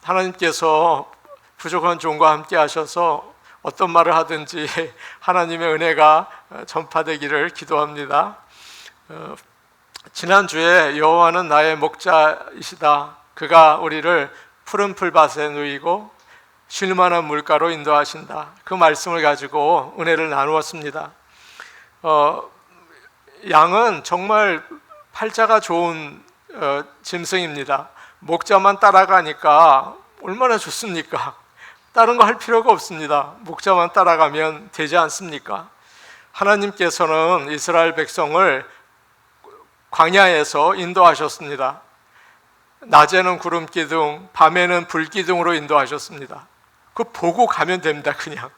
하나님께서 부족한 종과 함께 하셔서 어떤 말을 하든지 하나님의 은혜가 전파되기를 기도합니다. 지난주에 여호와는 나의 목자이시다. 그가 우리를 푸른 풀밭에 누이고 쉴 만한 물가로 인도하신다. 그 말씀을 가지고 은혜를 나누었습니다. 양은 정말 팔자가 좋은 짐승입니다. 목자만 따라가니까 얼마나 좋습니까? 다른 거 할 필요가 없습니다. 목자만 따라가면 되지 않습니까? 하나님께서는 이스라엘 백성을 광야에서 인도하셨습니다. 낮에는 구름 기둥, 밤에는 불 기둥으로 인도하셨습니다. 그거 보고 가면 됩니다. 그냥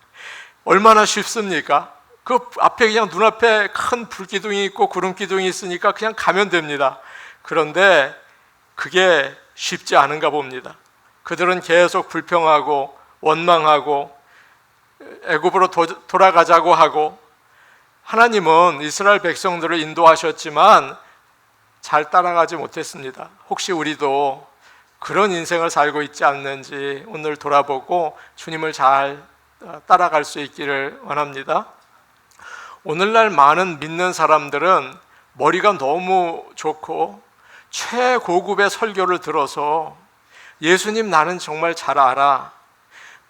얼마나 쉽습니까? 그 앞에 그냥 눈앞에 큰 불 기둥이 있고 구름 기둥이 있으니까 그냥 가면 됩니다. 그런데 그게 쉽지 않은가 봅니다. 그들은 계속 불평하고 원망하고 애굽으로 돌아가자고 하고, 하나님은 이스라엘 백성들을 인도하셨지만 잘 따라가지 못했습니다. 혹시 우리도 그런 인생을 살고 있지 않는지 오늘 돌아보고 주님을 잘 따라갈 수 있기를 원합니다. 오늘날 많은 믿는 사람들은 머리가 너무 좋고 최고급의 설교를 들어서 예수님 나는 정말 잘 알아,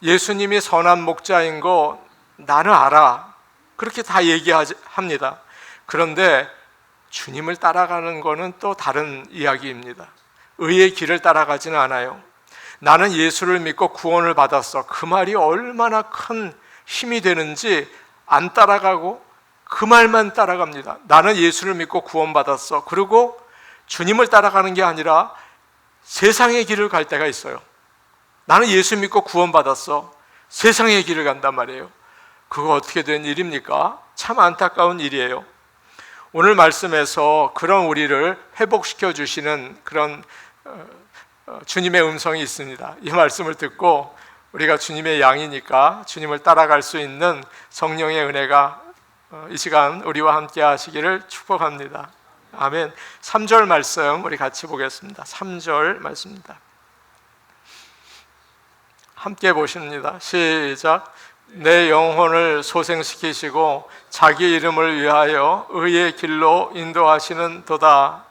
예수님이 선한 목자인 거 나는 알아, 그렇게 다 얘기합니다. 그런데 주님을 따라가는 거는 또 다른 이야기입니다. 의의 길을 따라가지는 않아요. 나는 예수를 믿고 구원을 받았어, 그 말이 얼마나 큰 힘이 되는지 안 따라가고 그 말만 따라갑니다. 나는 예수를 믿고 구원받았어, 그리고 주님을 따라가는 게 아니라 세상의 길을 갈 때가 있어요. 나는 예수 믿고 구원받았어, 세상의 길을 간단 말이에요. 그거 어떻게 된 일입니까? 참 안타까운 일이에요. 오늘 말씀에서 그런 우리를 회복시켜 주시는 그런 주님의 음성이 있습니다. 이 말씀을 듣고 우리가 주님의 양이니까 주님을 따라갈 수 있는 성령의 은혜가 이 시간 우리와 함께 하시기를 축복합니다. 아멘. 3절 말씀 우리 같이 보겠습니다. 3절 말씀입니다. 함께 보십니다. 시작. 내 영혼을 소생시키시고 자기 이름을 위하여 의의 길로 인도하시는 도다.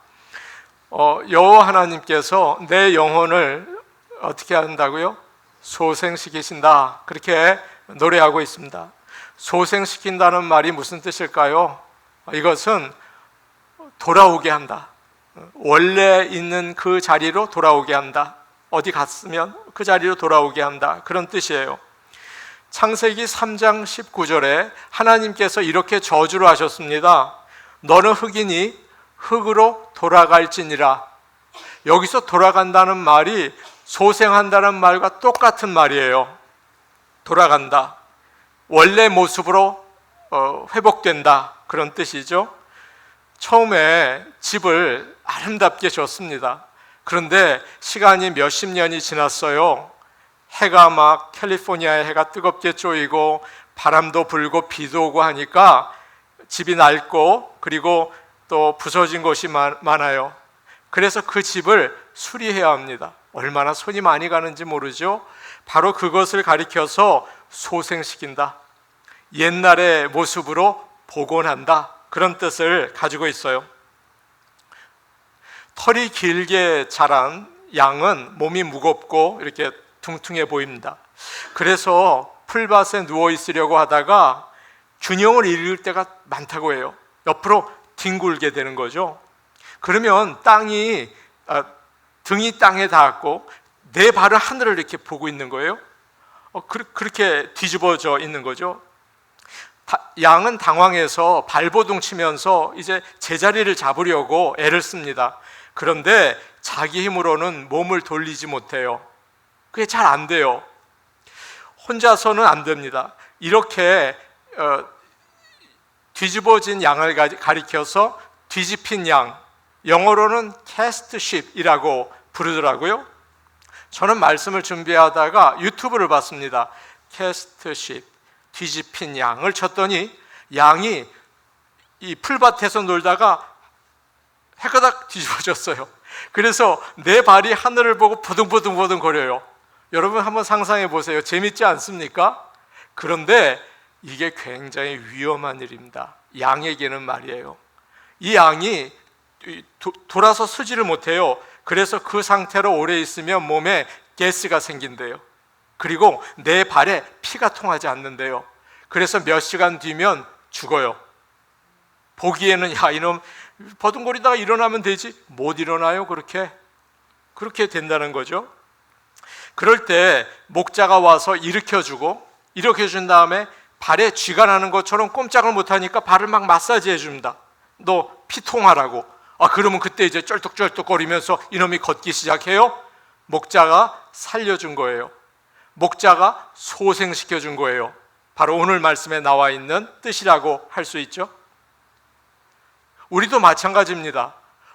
여호와 하나님께서 내 영혼을 어떻게 한다고요? 소생시키신다. 그렇게 노래하고 있습니다. 소생시킨다는 말이 무슨 뜻일까요? 이것은 돌아오게 한다. 원래 있는 그 자리로 돌아오게 한다. 어디 갔으면 그 자리로 돌아오게 한다. 그런 뜻이에요. 창세기 3장 19절에 하나님께서 이렇게 저주를 하셨습니다. 너는 흙이니 흙으로 돌아갈지니라. 여기서 돌아간다는 말이 소생한다는 말과 똑같은 말이에요. 돌아간다. 원래 모습으로 회복된다. 그런 뜻이죠. 처음에 집을 아름답게 지었습니다. 그런데 시간이 몇십 년이 지났어요. 해가 막 캘리포니아의 해가 뜨겁게 쪼이고 바람도 불고 비도 오고 하니까 집이 낡고 그리고 또 부서진 곳이 많아요. 그래서 그 집을 수리해야 합니다. 얼마나 손이 많이 가는지 모르죠. 바로 그것을 가리켜서 소생시킨다. 옛날의 모습으로 복원한다. 그런 뜻을 가지고 있어요. 털이 길게 자란 양은 몸이 무겁고 이렇게 퉁퉁해 보입니다. 그래서 풀밭에 누워 있으려고 하다가 균형을 잃을 때가 많다고 해요. 옆으로 뒹굴게 되는 거죠. 그러면 등이 땅에 닿았고 내 발은 하늘을 이렇게 보고 있는 거예요. 그렇게 뒤집어져 있는 거죠. 양은 당황해서 발버둥 치면서 이제 제자리를 잡으려고 애를 씁니다. 그런데 자기 힘으로는 몸을 돌리지 못해요. 그게 잘 안 돼요. 혼자서는 안 됩니다. 이렇게 뒤집어진 양을 가리켜서 뒤집힌 양, 영어로는 cast sheep이라고 부르더라고요. 저는 말씀을 준비하다가 유튜브를 봤습니다. cast sheep, 뒤집힌 양을 쳤더니 양이 이 풀밭에서 놀다가 해가닥 뒤집어졌어요. 그래서 내 발이 하늘을 보고 부둥부둥 거려요. 여러분 한번 상상해 보세요. 재밌지 않습니까? 그런데 이게 굉장히 위험한 일입니다. 양에게는 말이에요. 이 양이 돌아서 서지를 못해요. 그래서 그 상태로 오래 있으면 몸에 가스가 생긴대요. 그리고 내 발에 피가 통하지 않는데요. 그래서 몇 시간 뒤면 죽어요. 보기에는 야 이놈 버둥거리다가 일어나면 되지, 못 일어나요. 그렇게 된다는 거죠. 그럴 때 목자가 와서 일으켜주고, 일으켜준 다음에 발에 쥐가 나는 것처럼 꼼짝을 못하니까 발을 막 마사지해 줍니다. 너 피통하라고. 그러면 그때 이제 쩔뚝쩔뚝거리면서 이놈이 걷기 시작해요. 목자가 살려준 거예요. 목자가 소생시켜준 거예요. 바로 오늘 말씀에 나와 있는 뜻이라고 할 수 있죠. 우리도 마찬가지입니다.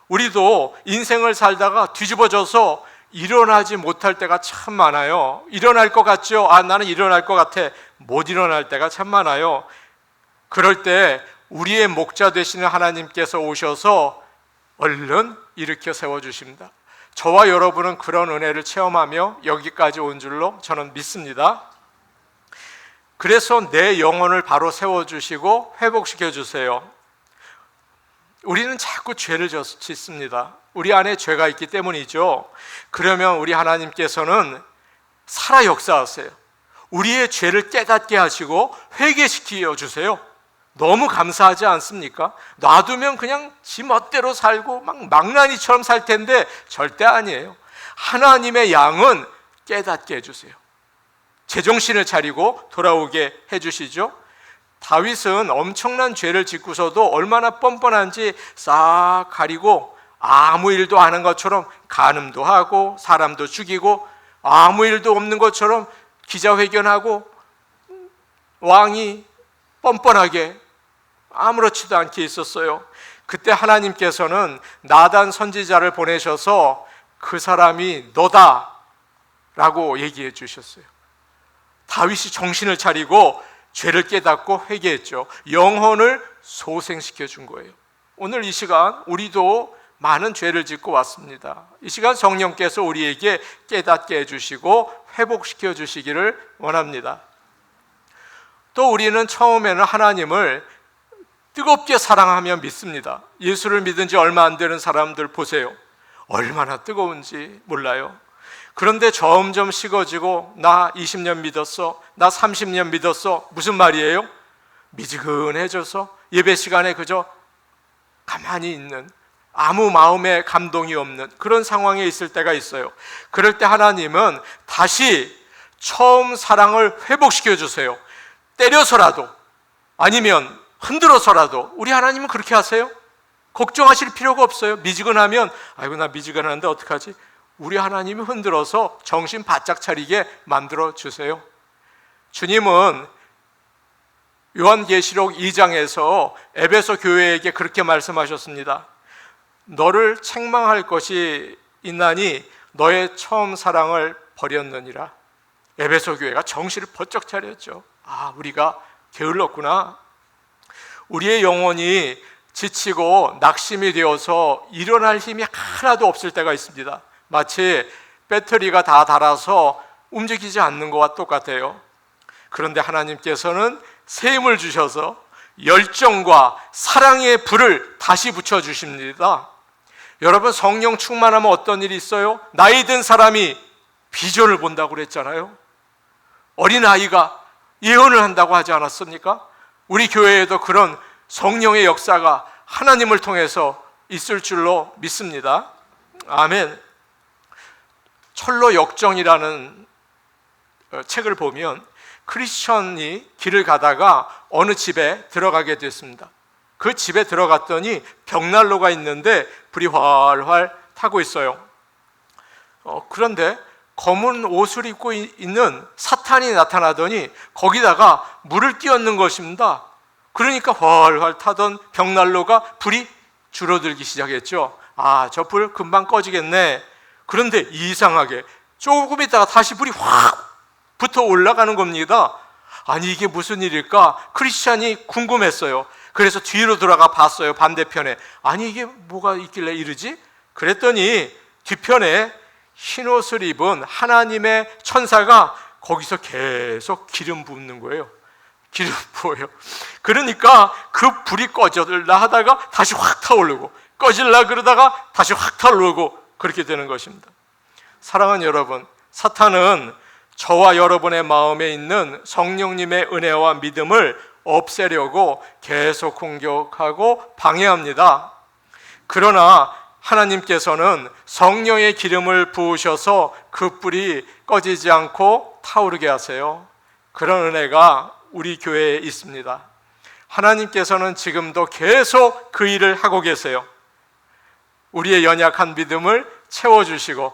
우리도 인생을 살다가 뒤집어져서 일어나지 못할 때가 참 많아요. 일어날 것 같죠? 나는 일어날 것 같아. 못 일어날 때가 참 많아요. 그럴 때 우리의 목자 되시는 하나님께서 오셔서 얼른 일으켜 세워주십니다. 저와 여러분은 그런 은혜를 체험하며 여기까지 온 줄로 저는 믿습니다. 그래서 내 영혼을 바로 세워주시고 회복시켜 주세요. 우리는 자꾸 죄를 짓습니다. 우리 안에 죄가 있기 때문이죠. 그러면 우리 하나님께서는 살아 역사하세요. 우리의 죄를 깨닫게 하시고 회개시켜 주세요. 너무 감사하지 않습니까? 놔두면 그냥 지 멋대로 살고 막 망나니처럼 살 텐데 절대 아니에요. 하나님의 양은 깨닫게 해주세요. 제정신을 차리고 돌아오게 해주시죠. 다윗은 엄청난 죄를 짓고서도 얼마나 뻔뻔한지 싹 가리고 아무 일도 안 한 것처럼 간음도 하고 사람도 죽이고 아무 일도 없는 것처럼 기자회견하고 왕이 뻔뻔하게 아무렇지도 않게 있었어요. 그때 하나님께서는 나단 선지자를 보내셔서 그 사람이 너다 라고 얘기해 주셨어요. 다윗이 정신을 차리고 죄를 깨닫고 회개했죠. 영혼을 소생시켜 준 거예요. 오늘 이 시간 우리도 많은 죄를 짓고 왔습니다. 이 시간 성령께서 우리에게 깨닫게 해주시고 회복시켜 주시기를 원합니다. 또 우리는 처음에는 하나님을 뜨겁게 사랑하며 믿습니다. 예수를 믿은 지 얼마 안 되는 사람들 보세요. 얼마나 뜨거운지 몰라요. 그런데 점점 식어지고 나 20년 믿었어, 나 30년 믿었어. 무슨 말이에요? 미지근해져서 예배 시간에 그저 가만히 있는, 아무 마음에 감동이 없는 그런 상황에 있을 때가 있어요. 그럴 때 하나님은 다시 처음 사랑을 회복시켜 주세요. 때려서라도, 아니면 흔들어서라도. 우리 하나님은 그렇게 하세요. 걱정하실 필요가 없어요. 미지근하면 아이고 나 미지근한데 어떡하지? 우리 하나님이 흔들어서 정신 바짝 차리게 만들어 주세요. 주님은 요한계시록 2장에서 에베소 교회에게 그렇게 말씀하셨습니다. 너를 책망할 것이 있나니 너의 처음 사랑을 버렸느니라. 에베소 교회가 정신을 번쩍 차렸죠. 우리가 게을렀구나. 우리의 영혼이 지치고 낙심이 되어서 일어날 힘이 하나도 없을 때가 있습니다. 마치 배터리가 다 닳아서 움직이지 않는 것과 똑같아요. 그런데 하나님께서는 새 힘을 주셔서 열정과 사랑의 불을 다시 붙여주십니다. 여러분, 성령 충만하면 어떤 일이 있어요? 나이 든 사람이 비전을 본다고 그랬잖아요. 어린아이가 예언을 한다고 하지 않았습니까? 우리 교회에도 그런 성령의 역사가 하나님을 통해서 있을 줄로 믿습니다. 아멘. 철로 역정이라는 책을 보면 크리스천이 길을 가다가 어느 집에 들어가게 됐습니다. 그 집에 들어갔더니 벽난로가 있는데 불이 활활 타고 있어요. 그런데 검은 옷을 입고 있는 사탄이 나타나더니 거기다가 물을 끼얹는 것입니다. 그러니까 활활 타던 벽난로가 불이 줄어들기 시작했죠. 저 불 금방 꺼지겠네. 그런데 이상하게 조금 있다가 다시 불이 확 붙어 올라가는 겁니다. 아니 이게 무슨 일일까? 크리스찬이 궁금했어요. 그래서 뒤로 돌아가 봤어요. 반대편에. 아니 이게 뭐가 있길래 이러지? 그랬더니 뒤편에 흰옷을 입은 하나님의 천사가 거기서 계속 기름 붓는 거예요. 기름 부어요. 그러니까 그 불이 꺼질라 하다가 다시 확 타오르고, 꺼질라 그러다가 다시 확 타오르고, 그렇게 되는 것입니다. 사랑하는 여러분, 사탄은 저와 여러분의 마음에 있는 성령님의 은혜와 믿음을 없애려고 계속 공격하고 방해합니다. 그러나 하나님께서는 성령의 기름을 부으셔서 그 불이 꺼지지 않고 타오르게 하세요. 그런 은혜가 우리 교회에 있습니다. 하나님께서는 지금도 계속 그 일을 하고 계세요. 우리의 연약한 믿음을 채워주시고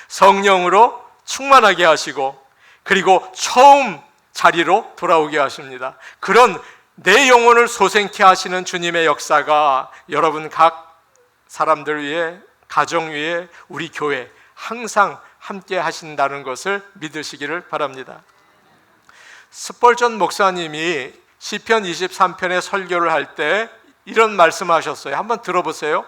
성령으로 충만하게 하시고, 그리고 처음 자리로 돌아오게 하십니다. 그런 내 영혼을 소생케 하시는 주님의 역사가 여러분 각 사람들 위해, 가정 위해, 우리 교회 항상 함께 하신다는 것을 믿으시기를 바랍니다. 스펄전 목사님이 시편 23편의 설교를 할 때 이런 말씀하셨어요. 한번 들어보세요.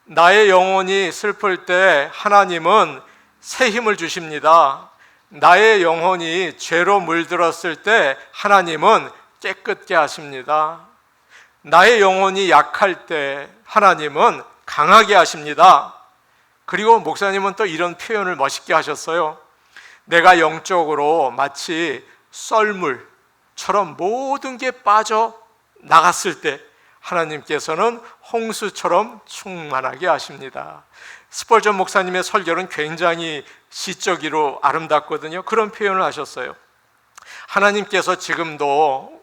나의 영혼이 슬플 때 하나님은 새 힘을 주십니다. 나의 영혼이 죄로 물들었을 때 하나님은 깨끗게 하십니다. 나의 영혼이 약할 때 하나님은 강하게 하십니다. 그리고 목사님은 또 이런 표현을 멋있게 하셨어요. 내가 영적으로 마치 썰물처럼 모든 게 빠져 나갔을 때 하나님께서는 홍수처럼 충만하게 하십니다. 스펄전 목사님의 설교는 굉장히 시적이로 아름답거든요. 그런 표현을 하셨어요. 하나님께서 지금도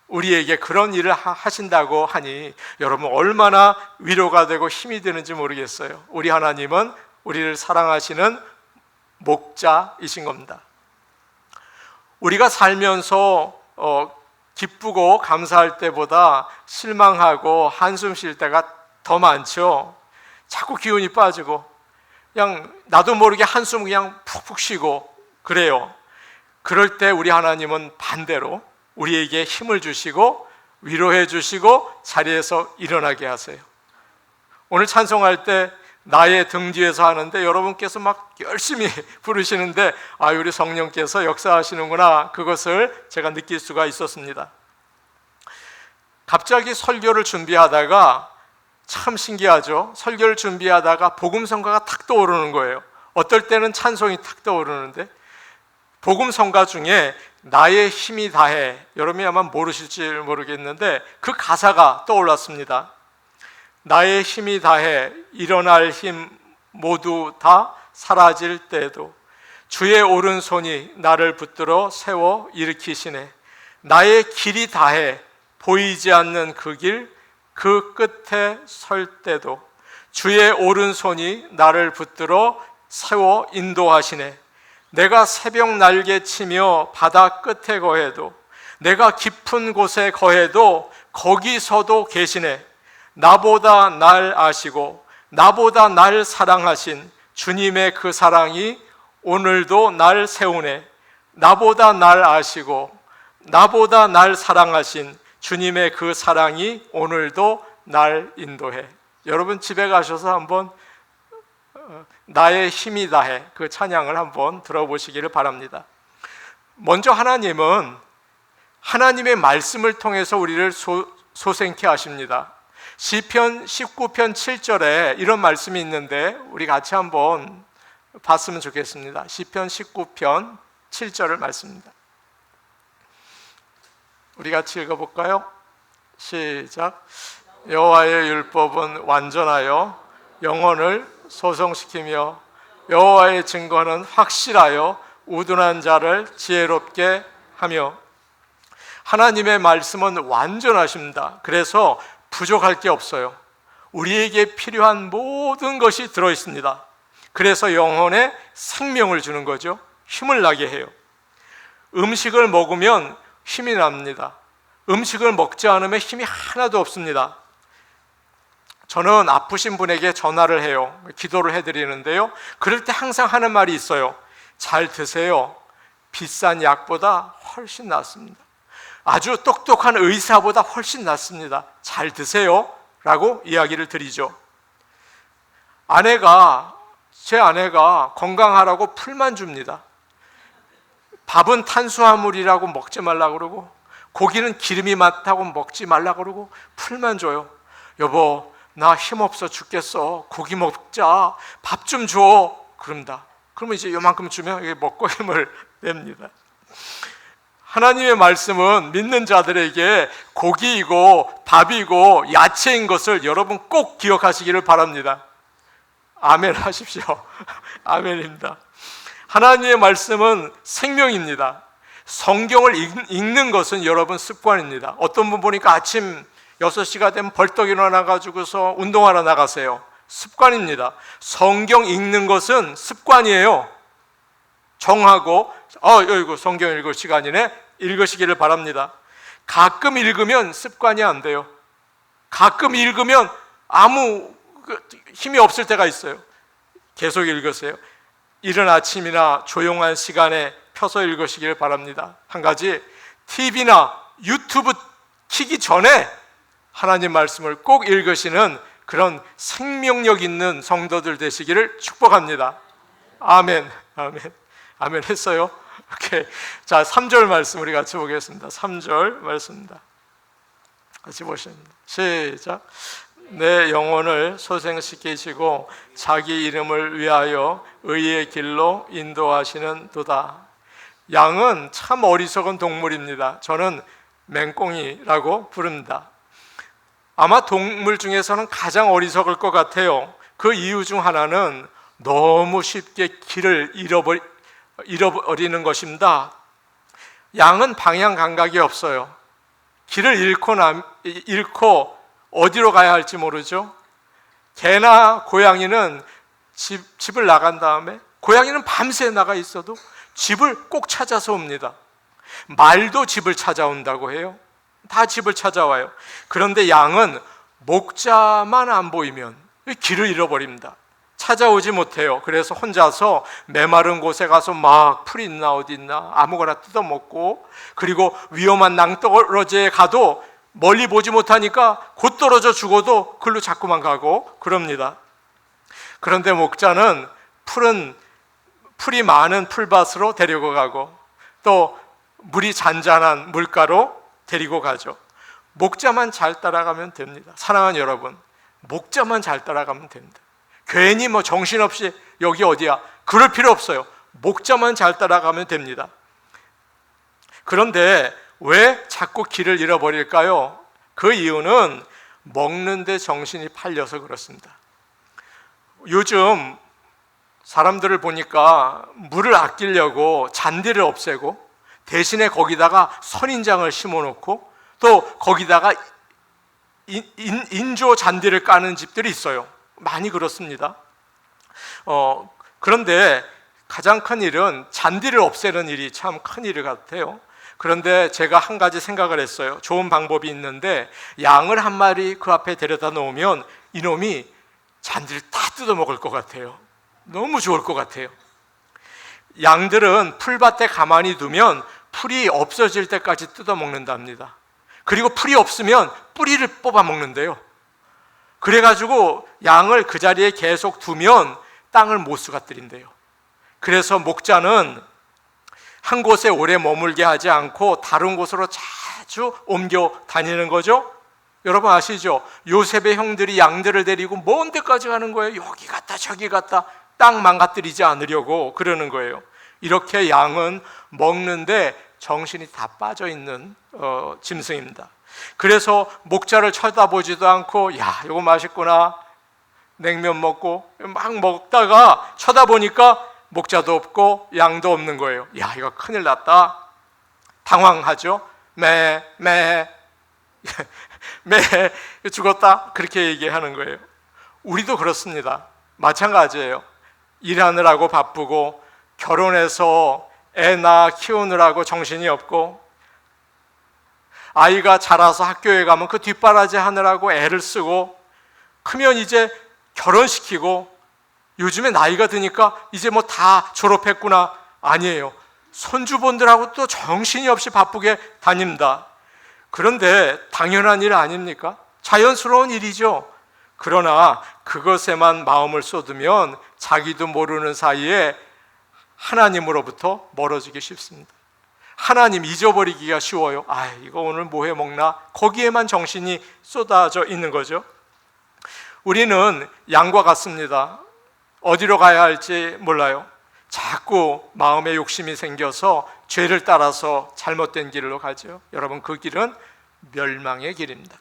우리에게 그런 일을 하신다고 하니 여러분 얼마나 위로가 되고 힘이 되는지 모르겠어요. 우리 하나님은 우리를 사랑하시는 목자이신 겁니다. 우리가 살면서 기쁘고 감사할 때보다 실망하고 한숨 쉴 때가 더 많죠. 자꾸 기운이 빠지고 그냥 나도 모르게 한숨 그냥 푹푹 쉬고 그래요. 그럴 때 우리 하나님은 반대로 우리에게 힘을 주시고 위로해 주시고 자리에서 일어나게 하세요. 오늘 찬송할 때 나의 등 뒤에서 하는데 여러분께서 막 열심히 부르시는데 우리 성령께서 역사하시는구나, 그것을 제가 느낄 수가 있었습니다. 갑자기 설교를 준비하다가 참 신기하죠. 설교를 준비하다가 복음성가가 탁 떠오르는 거예요. 어떨 때는 찬송이 탁 떠오르는데 복음성가 중에 나의 힘이 다해, 여러분이 아마 모르실지 모르겠는데 그 가사가 떠올랐습니다. 나의 힘이 다해 일어날 힘 모두 다 사라질 때에도 주의 오른손이 나를 붙들어 세워 일으키시네. 나의 길이 다해 보이지 않는 그 길 그 끝에 설 때도 주의 오른손이 나를 붙들어 세워 인도하시네. 내가 새벽 날개 치며 바다 끝에 거해도 내가 깊은 곳에 거해도 거기서도 계시네. 나보다 날 아시고 나보다 날 사랑하신 주님의 그 사랑이 오늘도 날 세우네. 나보다 날 아시고 나보다 날 사랑하신 주님의 그 사랑이 오늘도 날 인도해. 여러분 집에 가셔서 한번 나의 힘이 다해 그 찬양을 한번 들어보시기를 바랍니다. 먼저 하나님은 하나님의 말씀을 통해서 우리를 소생케 하십니다. 시편 19편 7절에 이런 말씀이 있는데 우리 같이 한번 봤으면 좋겠습니다. 시편 19편 7절을 말씀입니다. 우리 같이 읽어볼까요? 시작. 여호와의 율법은 완전하여 영혼을 소성시키며 여호와의 증거는 확실하여 우둔한 자를 지혜롭게 하며. 하나님의 말씀은 완전하십니다. 그래서 부족할 게 없어요. 우리에게 필요한 모든 것이 들어있습니다. 그래서 영혼에 생명을 주는 거죠. 힘을 나게 해요. 음식을 먹으면 힘이 납니다. 음식을 먹지 않으면 힘이 하나도 없습니다. 저는 아프신 분에게 전화를 해요. 기도를 해드리는데요. 그럴 때 항상 하는 말이 있어요. 잘 드세요. 비싼 약보다 훨씬 낫습니다. 아주 똑똑한 의사보다 훨씬 낫습니다. 잘 드세요 라고 이야기를 드리죠. 제 아내가 건강하라고 풀만 줍니다. 밥은 탄수화물이라고 먹지 말라고 그러고, 고기는 기름이 많다고 먹지 말라고 그러고, 풀만 줘요. 여보, 나 힘없어 죽겠어. 고기 먹자. 밥 좀 줘. 그럽니다. 그러면 이제 요만큼 주면 이게 먹고 힘을 냅니다. 하나님의 말씀은 믿는 자들에게 고기이고 밥이고 야채인 것을 여러분 꼭 기억하시기를 바랍니다. 아멘 하십시오. 아멘입니다. 하나님의 말씀은 생명입니다. 성경을 읽는 것은 여러분 습관입니다. 어떤 분 보니까 아침 6시가 되면 벌떡 일어나가지고서 운동하러 나가세요. 습관입니다. 성경 읽는 것은 습관이에요. 정하고 이거 성경 읽을 시간이네. 읽으시기를 바랍니다. 가끔 읽으면 습관이 안 돼요. 가끔 읽으면 아무 힘이 없을 때가 있어요. 계속 읽으세요. 이른 아침이나 조용한 시간에 펴서 읽으시기를 바랍니다. 한 가지, TV나 유튜브 키기 전에 하나님 말씀을 꼭 읽으시는 그런 생명력 있는 성도들 되시기를 축복합니다. 아멘, 아멘, 아멘 했어요? 오케이. 자, 3절 말씀 우리 같이 보겠습니다. 3절 말씀입니다. 같이 보십니다. 시작. 내 영혼을 소생시키시고 자기 이름을 위하여 의의 길로 인도하시는 도다. 양은 참 어리석은 동물입니다. 저는 맹꽁이라고 부릅니다. 아마 동물 중에서는 가장 어리석을 것 같아요. 그 이유 중 하나는 너무 쉽게 길을 잃어버리는 것입니다. 양은 방향 감각이 없어요. 길을 잃고 어디로 가야 할지 모르죠. 개나 고양이는 집을 나간 다음에, 고양이는 밤새 나가 있어도 집을 꼭 찾아서 옵니다. 말도 집을 찾아온다고 해요. 다 집을 찾아와요. 그런데 양은 목자만 안 보이면 길을 잃어버립니다. 찾아오지 못해요. 그래서 혼자서 메마른 곳에 가서 막 풀 있나 어디 있나 아무거나 뜯어먹고, 그리고 위험한 낭떠러지에 가도 멀리 보지 못하니까 곧 떨어져 죽어도 글로 자꾸만 가고 그럽니다. 그런데 목자는 풀이 많은 풀밭으로 데리고 가고, 또 물이 잔잔한 물가로 데리고 가죠. 목자만 잘 따라가면 됩니다. 사랑하는 여러분, 목자만 잘 따라가면 됩니다. 괜히 정신없이 여기 어디야 그럴 필요 없어요. 목자만 잘 따라가면 됩니다. 그런데 왜 자꾸 길을 잃어버릴까요? 그 이유는 먹는 데 정신이 팔려서 그렇습니다. 요즘 사람들을 보니까 물을 아끼려고 잔디를 없애고 대신에 거기다가 선인장을 심어놓고 또 거기다가 인조 잔디를 까는 집들이 있어요. 많이 그렇습니다. 그런데 가장 큰 일은 잔디를 없애는 일이 참 큰 일 같아요. 그런데 제가 한 가지 생각을 했어요. 좋은 방법이 있는데, 양을 한 마리 그 앞에 데려다 놓으면 이놈이 잔디를 다 뜯어먹을 것 같아요. 너무 좋을 것 같아요. 양들은 풀밭에 가만히 두면 풀이 없어질 때까지 뜯어먹는답니다. 그리고 풀이 없으면 뿌리를 뽑아 먹는데요. 그래가지고 양을 그 자리에 계속 두면 땅을 못 수가뜨린대요. 그래서 목자는 한 곳에 오래 머물게 하지 않고 다른 곳으로 자주 옮겨 다니는 거죠. 여러분 아시죠? 요셉의 형들이 양들을 데리고 먼 데까지 가는 거예요. 여기 갔다 저기 갔다 땅 망가뜨리지 않으려고 그러는 거예요. 이렇게 양은 먹는데 정신이 다 빠져있는 짐승입니다. 그래서 목자를 쳐다보지도 않고, 야, 이거 맛있구나, 냉면 먹고 막 먹다가 쳐다보니까 목자도 없고 양도 없는 거예요. 야, 이거 큰일 났다. 당황하죠. 매 죽었다, 그렇게 얘기하는 거예요. 우리도 그렇습니다. 마찬가지예요. 일하느라고 바쁘고 결혼해서 애 낳아 키우느라고 정신이 없고, 아이가 자라서 학교에 가면 그 뒷바라지 하느라고 애를 쓰고, 크면 이제 결혼시키고, 요즘에 나이가 드니까 이제 뭐 다 졸업했구나. 아니에요. 손주분들하고 또 정신이 없이 바쁘게 다닙니다. 그런데 당연한 일 아닙니까? 자연스러운 일이죠. 그러나 그것에만 마음을 쏟으면 자기도 모르는 사이에 하나님으로부터 멀어지기 쉽습니다. 하나님 잊어버리기가 쉬워요. 이거 오늘 뭐 해 먹나? 거기에만 정신이 쏟아져 있는 거죠. 우리는 양과 같습니다. 어디로 가야 할지 몰라요. 자꾸 마음에 욕심이 생겨서 죄를 따라서 잘못된 길로 가죠. 여러분, 그 길은 멸망의 길입니다.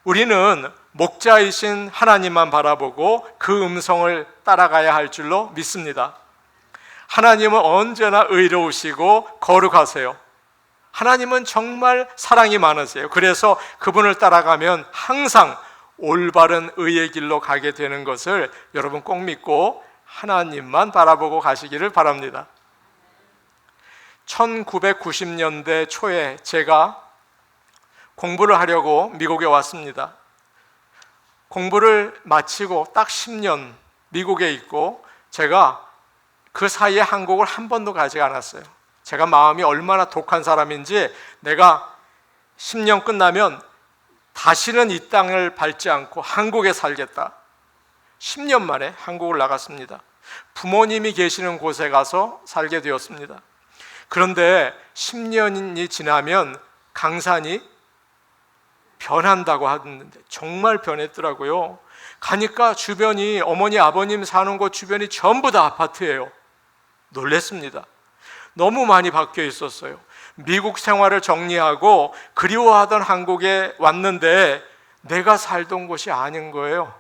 우리는 목자이신 하나님만 바라보고 그 음성을 따라가야 할 줄로 믿습니다. 하나님은 언제나 의로우시고 거룩하세요. 하나님은 정말 사랑이 많으세요. 그래서 그분을 따라가면 항상 올바른 의의 길로 가게 되는 것을 여러분 꼭 믿고 하나님만 바라보고 가시기를 바랍니다. 1990년대 초에 제가 공부를 하려고 미국에 왔습니다. 공부를 마치고 딱 10년 미국에 있고 제가 그 사이에 한국을 한 번도 가지 않았어요. 제가 마음이 얼마나 독한 사람인지 내가 10년 끝나면 다시는 이 땅을 밟지 않고 한국에 살겠다. 10년 만에 한국을 나갔습니다. 부모님이 계시는 곳에 가서 살게 되었습니다. 그런데 10년이 지나면 강산이 변한다고 하는데 정말 변했더라고요. 가니까 주변이 어머니 아버님 사는 곳 주변이 전부 다 아파트예요. 놀랬습니다. 너무 많이 바뀌어 있었어요. 미국 생활을 정리하고 그리워하던 한국에 왔는데 내가 살던 곳이 아닌 거예요.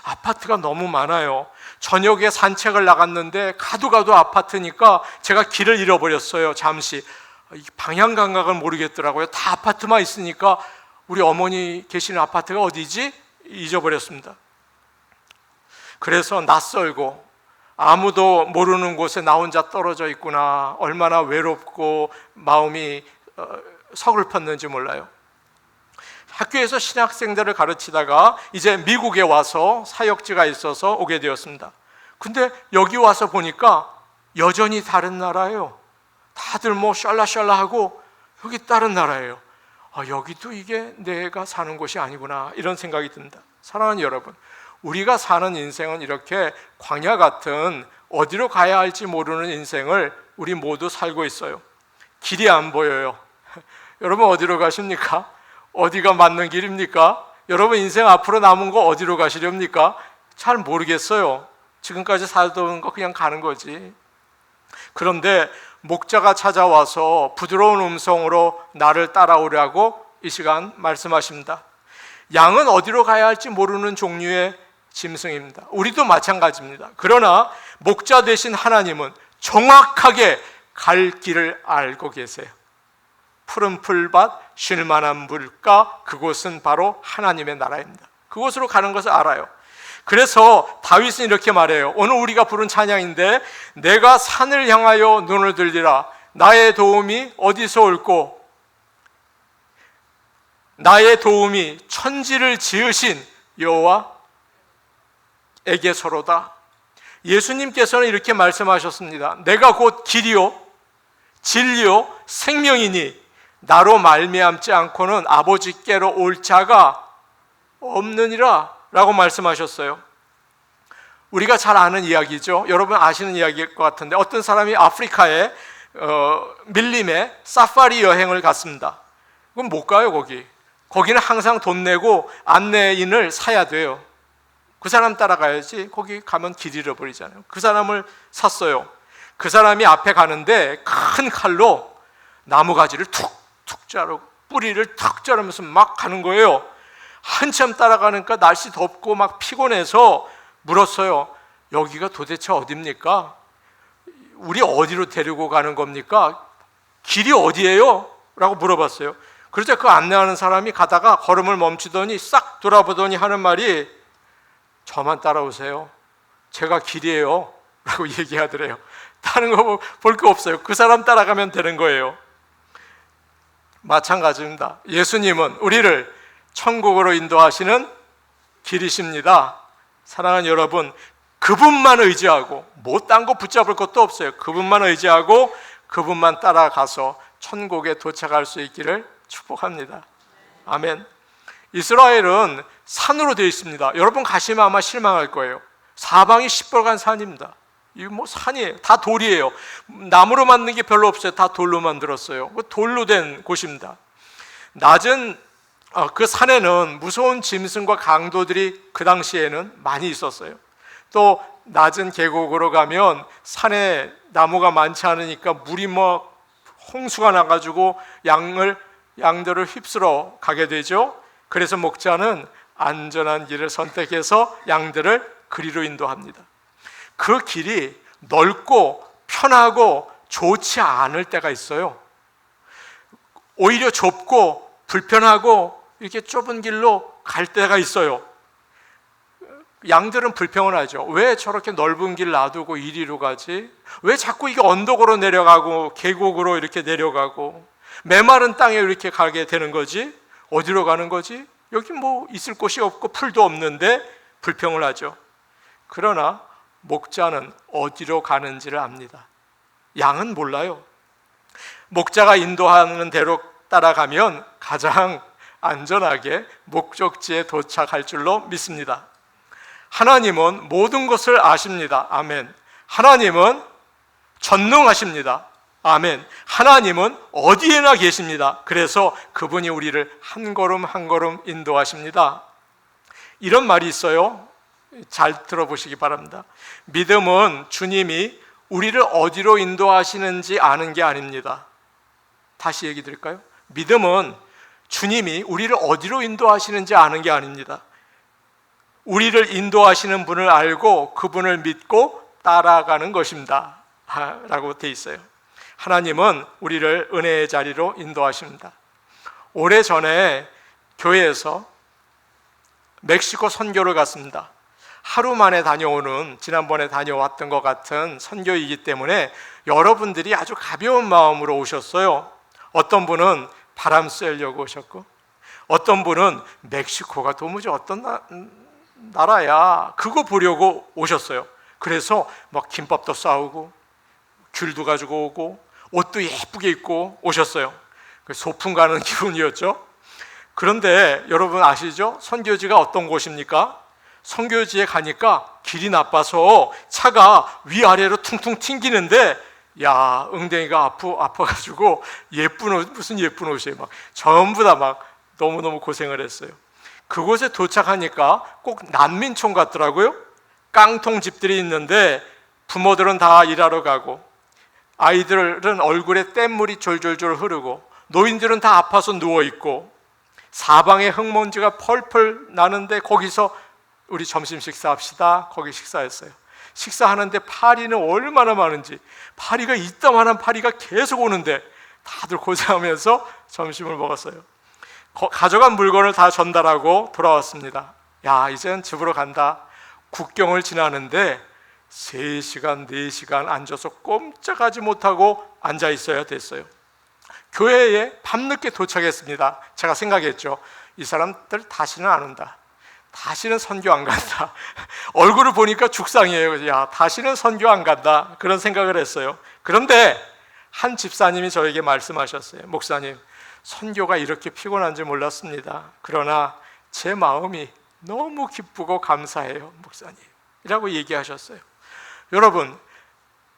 아파트가 너무 많아요. 저녁에 산책을 나갔는데 가도 아파트니까 제가 길을 잃어버렸어요. 잠시 방향 감각을 모르겠더라고요. 다 아파트만 있으니까 우리 어머니 계시는 아파트가 어디지? 잊어버렸습니다. 그래서 낯설고 아무도 모르는 곳에 나 혼자 떨어져 있구나, 얼마나 외롭고 마음이 서글펐는지 몰라요. 학교에서 신학생들을 가르치다가 이제 미국에 와서 사역지가 있어서 오게 되었습니다. 근데 여기 와서 보니까 여전히 다른 나라예요. 다들 뭐 샬라샬라하고 여기 다른 나라예요. 여기도 이게 내가 사는 곳이 아니구나, 이런 생각이 듭니다. 사랑하는 여러분, 우리가 사는 인생은 이렇게 광야 같은 어디로 가야 할지 모르는 인생을 우리 모두 살고 있어요. 길이 안 보여요. 여러분 어디로 가십니까? 어디가 맞는 길입니까? 여러분 인생 앞으로 남은 거 어디로 가시렵니까? 잘 모르겠어요. 지금까지 살던 거 그냥 가는 거지. 그런데 목자가 찾아와서 부드러운 음성으로 나를 따라오라고 이 시간 말씀하십니다. 양은 어디로 가야 할지 모르는 종류의 짐승입니다. 우리도 마찬가지입니다. 그러나 목자 되신 하나님은 정확하게 갈 길을 알고 계세요. 푸른 풀밭, 쉴만한 물가, 그곳은 바로 하나님의 나라입니다. 그곳으로 가는 것을 알아요. 그래서 다윗은 이렇게 말해요. 오늘 우리가 부른 찬양인데, 내가 산을 향하여 눈을 들리라. 나의 도움이 어디서 올꼬? 나의 도움이 천지를 지으신 여호와에게서로다. 예수님께서는 이렇게 말씀하셨습니다. 내가 곧 길이요 진리요 생명이니 나로 말미암지 않고는 아버지께로 올 자가 없느니라 라고 말씀하셨어요. 우리가 잘 아는 이야기죠. 여러분 아시는 이야기일 것 같은데, 어떤 사람이 아프리카에 밀림에 사파리 여행을 갔습니다. 그럼 못 가요. 거기는 항상 돈 내고 안내인을 사야 돼요. 그 사람 따라가야지. 거기 가면 길 잃어버리잖아요. 그 사람을 샀어요. 그 사람이 앞에 가는데 큰 칼로 나무가지를 툭툭 자르고 뿌리를 탁 자르면서 막 가는 거예요. 한참 따라가니까 날씨 덥고 막 피곤해서 물었어요. 여기가 도대체 어디입니까? 우리 어디로 데리고 가는 겁니까? 길이 어디예요? 라고 물어봤어요. 그러자 그 안내하는 사람이 가다가 걸음을 멈추더니 싹 돌아보더니 하는 말이, 저만 따라오세요. 제가 길이에요. 라고 얘기하더래요. 다른 거 볼 거 없어요. 그 사람 따라가면 되는 거예요. 마찬가지입니다. 예수님은 우리를 천국으로 인도하시는 길이십니다. 사랑하는 여러분, 그분만 의지하고 뭐 딴 거 붙잡을 것도 없어요. 그분만 의지하고 그분만 따라가서 천국에 도착할 수 있기를 축복합니다. 아멘. 이스라엘은 산으로 되어 있습니다. 여러분 가시면 아마 실망할 거예요. 사방이 시뻘건 산입니다. 이거 뭐 산이에요. 다 돌이에요. 나무로 만든 게 별로 없어요. 다 돌로 만들었어요. 돌로 된 곳입니다. 낮은 그 산에는 무서운 짐승과 강도들이 그 당시에는 많이 있었어요. 또 낮은 계곡으로 가면 산에 나무가 많지 않으니까 물이 뭐 홍수가 나가지고 양들을 휩쓸어 가게 되죠. 그래서 목자는 안전한 길을 선택해서 양들을 그리로 인도합니다. 그 길이 넓고 편하고 좋지 않을 때가 있어요. 오히려 좁고 불편하고 이렇게 좁은 길로 갈 때가 있어요. 양들은 불평을 하죠. 왜 저렇게 넓은 길 놔두고 이리로 가지? 왜 자꾸 이게 언덕으로 내려가고 계곡으로 이렇게 내려가고 메마른 땅에 이렇게 가게 되는 거지? 어디로 가는 거지? 여기 뭐 있을 곳이 없고 풀도 없는데 불평을 하죠. 그러나 목자는 어디로 가는지를 압니다. 양은 몰라요. 목자가 인도하는 대로 따라가면 가장 안전하게 목적지에 도착할 줄로 믿습니다. 하나님은 모든 것을 아십니다. 아멘. 하나님은 전능하십니다. 아멘. 하나님은 어디에나 계십니다. 그래서 그분이 우리를 한 걸음 한 걸음 인도하십니다. 이런 말이 있어요. 잘 들어보시기 바랍니다. 믿음은 주님이 우리를 어디로 인도하시는지 아는 게 아닙니다. 다시 얘기 드릴까요? 믿음은 주님이 우리를 어디로 인도하시는지 아는 게 아닙니다. 우리를 인도하시는 분을 알고 그분을 믿고 따라가는 것입니다. 라고 돼 있어요. 하나님은 우리를 은혜의 자리로 인도하십니다. 오래전에 교회에서 멕시코 선교를 갔습니다. 하루 만에 다녀오는, 지난번에 다녀왔던 것 같은 선교이기 때문에 여러분들이 아주 가벼운 마음으로 오셨어요. 어떤 분은 바람 쐬려고 오셨고, 어떤 분은 멕시코가 도무지 어떤 나라야 그거 보려고 오셨어요. 그래서 막 김밥도 싸우고 귤도 가지고 오고 옷도 예쁘게 입고 오셨어요. 소풍 가는 기분이었죠. 그런데 여러분 아시죠? 선교지가 어떤 곳입니까? 선교지에 가니까 길이 나빠서 차가 위아래로 퉁퉁 튕기는데, 야, 엉덩이가 아파가지고 예쁜 옷, 무슨 예쁜 옷이에요. 막 전부 다 막 너무너무 고생을 했어요. 그곳에 도착하니까 꼭 난민촌 같더라고요. 깡통 집들이 있는데 부모들은 다 일하러 가고 아이들은 얼굴에 땀물이 졸졸졸 흐르고 노인들은 다 아파서 누워있고 사방에 흙먼지가 펄펄 나는데 거기서 우리 점심 식사합시다. 거기 식사했어요. 식사하는데 파리는 얼마나 많은지, 파리가 이따만한 파리가 계속 오는데 다들 고생하면서 점심을 먹었어요. 가져간 물건을 다 전달하고 돌아왔습니다. 야, 이젠 집으로 간다. 국경을 지나는데 3시간, 4시간 앉아서 꼼짝하지 못하고 앉아 있어야 됐어요. 교회에 밤늦게 도착했습니다. 제가 생각했죠. 이 사람들 다시는 안 온다. 다시는 선교 안 간다. 얼굴을 보니까 죽상이에요. 야, 다시는 선교 안 간다. 그런 생각을 했어요. 그런데 한 집사님이 저에게 말씀하셨어요. 목사님, 선교가 이렇게 피곤한지 몰랐습니다. 그러나 제 마음이 너무 기쁘고 감사해요, 목사님. 이라고 얘기하셨어요. 여러분,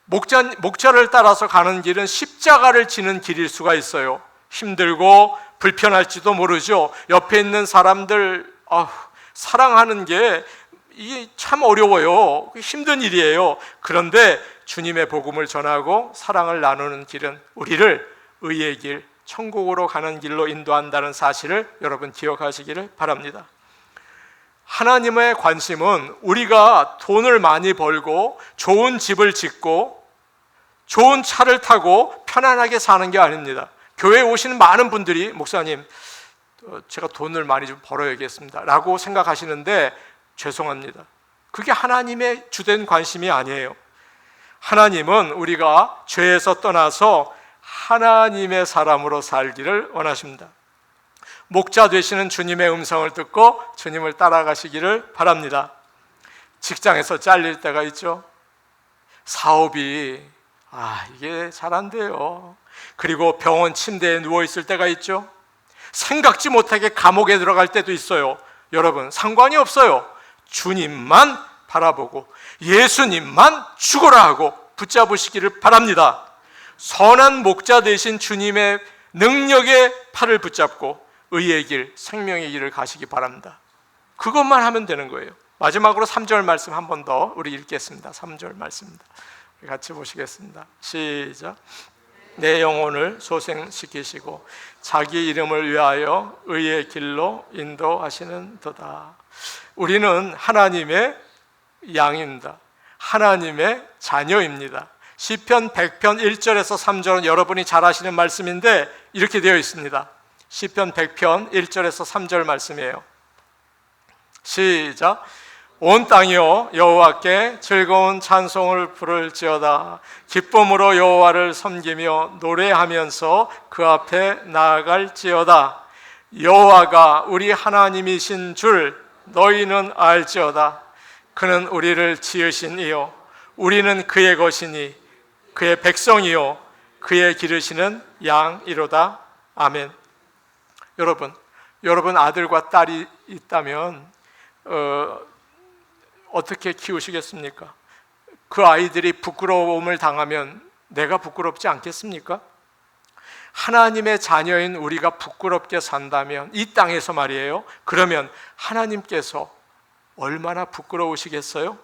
목자를 따라서 가는 길은 십자가를 지는 길일 수가 있어요. 힘들고 불편할지도 모르죠. 옆에 있는 사람들 사랑하는 게 이게 참 어려워요. 힘든 일이에요. 그런데 주님의 복음을 전하고 사랑을 나누는 길은 우리를 의의 길, 천국으로 가는 길로 인도한다는 사실을 여러분 기억하시기를 바랍니다. 하나님의 관심은 우리가 돈을 많이 벌고 좋은 집을 짓고 좋은 차를 타고 편안하게 사는 게 아닙니다. 교회에 오시는 많은 분들이 목사님, 제가 돈을 많이 좀 벌어야겠습니다 라고 생각하시는데 죄송합니다. 그게 하나님의 주된 관심이 아니에요. 하나님은 우리가 죄에서 떠나서 하나님의 사람으로 살기를 원하십니다. 목자 되시는 주님의 음성을 듣고 주님을 따라가시기를 바랍니다. 직장에서 잘릴 때가 있죠. 사업이 이게 잘 안 돼요. 그리고 병원 침대에 누워 있을 때가 있죠. 생각지 못하게 감옥에 들어갈 때도 있어요. 여러분, 상관이 없어요. 주님만 바라보고 예수님만 죽어라 하고 붙잡으시기를 바랍니다. 선한 목자 되신 주님의 능력의 팔을 붙잡고 의의 길, 생명의 길을 가시기 바랍니다. 그것만 하면 되는 거예요. 마지막으로 3절 말씀 한 번 더 우리 읽겠습니다. 3절 말씀입니다. 우리 같이 보시겠습니다. 시작. 내 영혼을 소생시키시고 자기 이름을 위하여 의의 길로 인도하시는 도다. 우리는 하나님의 양입니다. 하나님의 자녀입니다. 시편 100편 1절에서 3절은 여러분이 잘 아시는 말씀인데 이렇게 되어 있습니다. 시편 100편 1절에서 3절 말씀이에요. 시작. 온 땅이여 여호와께 즐거운 찬송을 부를지어다. 기쁨으로 여호와를 섬기며 노래하면서 그 앞에 나아갈지어다. 여호와가 우리 하나님이신 줄 너희는 알지어다. 그는 우리를 지으신 이요 우리는 그의 것이니 그의 백성이요 그의 기르시는 양이로다. 아멘. 여러분 아들과 딸이 있다면 어떻게 키우시겠습니까? 그 아이들이 부끄러움을 당하면 내가 부끄럽지 않겠습니까? 하나님의 자녀인 우리가 부끄럽게 산다면 이 땅에서 말이에요. 그러면 하나님께서 얼마나 부끄러우시겠어요?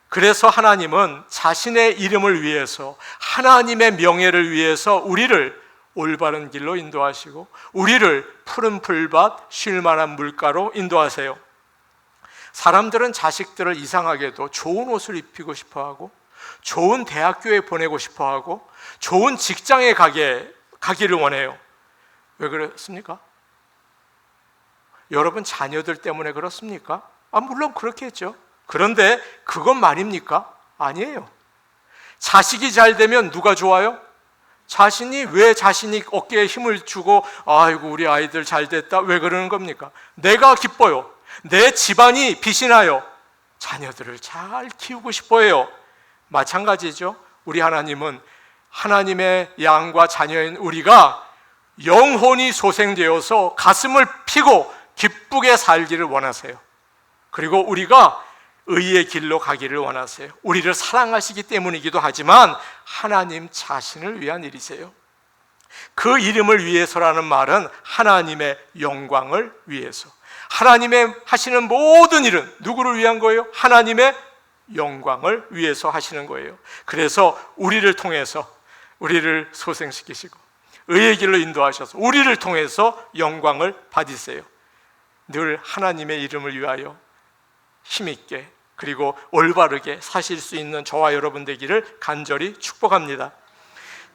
그래서 하나님은 자신의 이름을 위해서, 하나님의 명예를 위해서 우리를 올바른 길로 인도하시고 우리를 푸른 풀밭 쉴 만한 물가로 인도하세요. 사람들은 자식들을 이상하게도 좋은 옷을 입히고 싶어하고 좋은 대학교에 보내고 싶어하고 좋은 직장에 가기를 원해요. 왜 그렇습니까? 여러분 자녀들 때문에 그렇습니까? 물론 그렇겠죠. 그런데 그건 말입니까? 아니에요. 자식이 잘 되면 누가 좋아요? 왜 자신이 어깨에 힘을 주고 아이고 우리 아이들 잘 됐다 왜 그러는 겁니까? 내가 기뻐요. 내 집안이 빛이 나요. 자녀들을 잘 키우고 싶어해요. 마찬가지죠. 우리 하나님은 하나님의 양과 자녀인 우리가 영혼이 소생되어서 가슴을 피고 기쁘게 살기를 원하세요. 그리고 우리가 의의 길로 가기를 원하세요. 우리를 사랑하시기 때문이기도 하지만 하나님 자신을 위한 일이세요. 그 이름을 위해서라는 말은 하나님의 영광을 위해서. 하나님의 하시는 모든 일은 누구를 위한 거예요? 하나님의 영광을 위해서 하시는 거예요. 그래서 우리를 통해서 우리를 소생시키시고 의의 길로 인도하셔서 우리를 통해서 영광을 받으세요. 늘 하나님의 이름을 위하여 힘있게 그리고 올바르게 사실 수 있는 저와 여러분 되기를 간절히 축복합니다.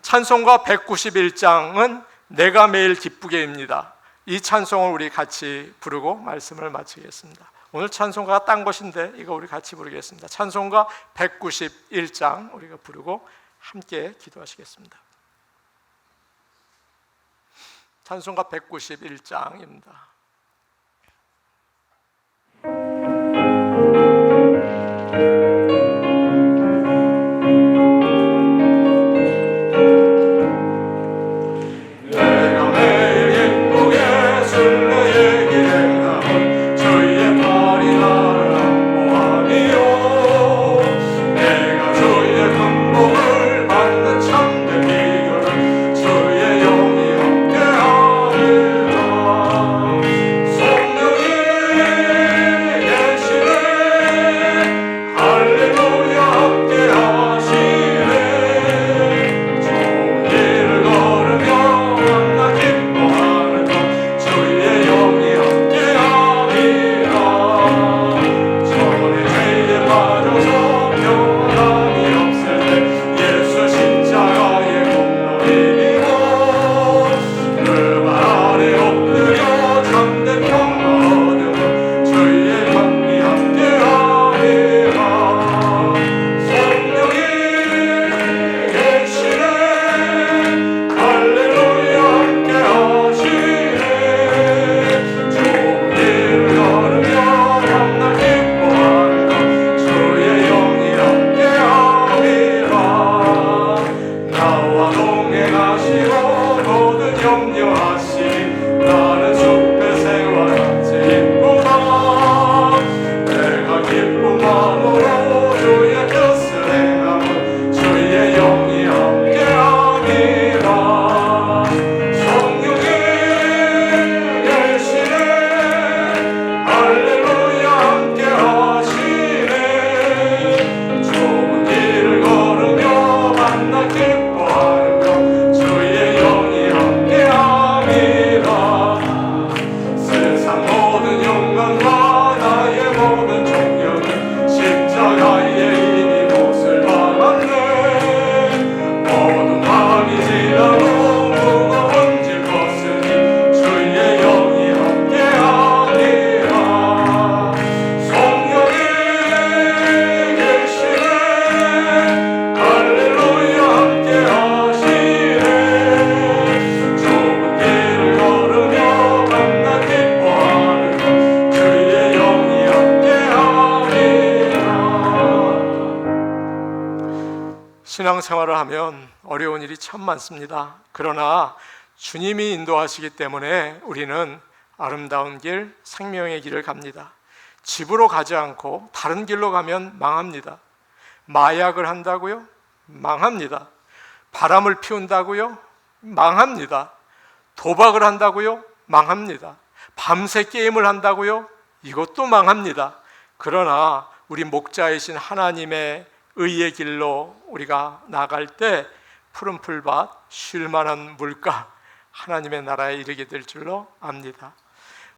찬송가 191장은 내가 매일 기쁘게입니다. 이 찬송을 우리 같이 부르고 말씀을 마치겠습니다. 오늘 찬송가가 딴 것인데 이거 우리 같이 부르겠습니다. 찬송가 191장 우리가 부르고 함께 기도하시겠습니다. 찬송가 191장입니다. 신앙생활을 하면 어려운 일이 참 많습니다. 그러나 주님이 인도하시기 때문에 우리는 아름다운 길, 생명의 길을 갑니다. 집으로 가지 않고 다른 길로 가면 망합니다. 마약을 한다고요? 망합니다. 바람을 피운다고요? 망합니다. 도박을 한다고요? 망합니다. 밤새 게임을 한다고요? 이것도 망합니다. 그러나 우리 목자이신 하나님의 의의 길로 우리가 나갈 때 푸른 풀밭, 쉴만한 물가, 하나님의 나라에 이르게 될 줄로 압니다.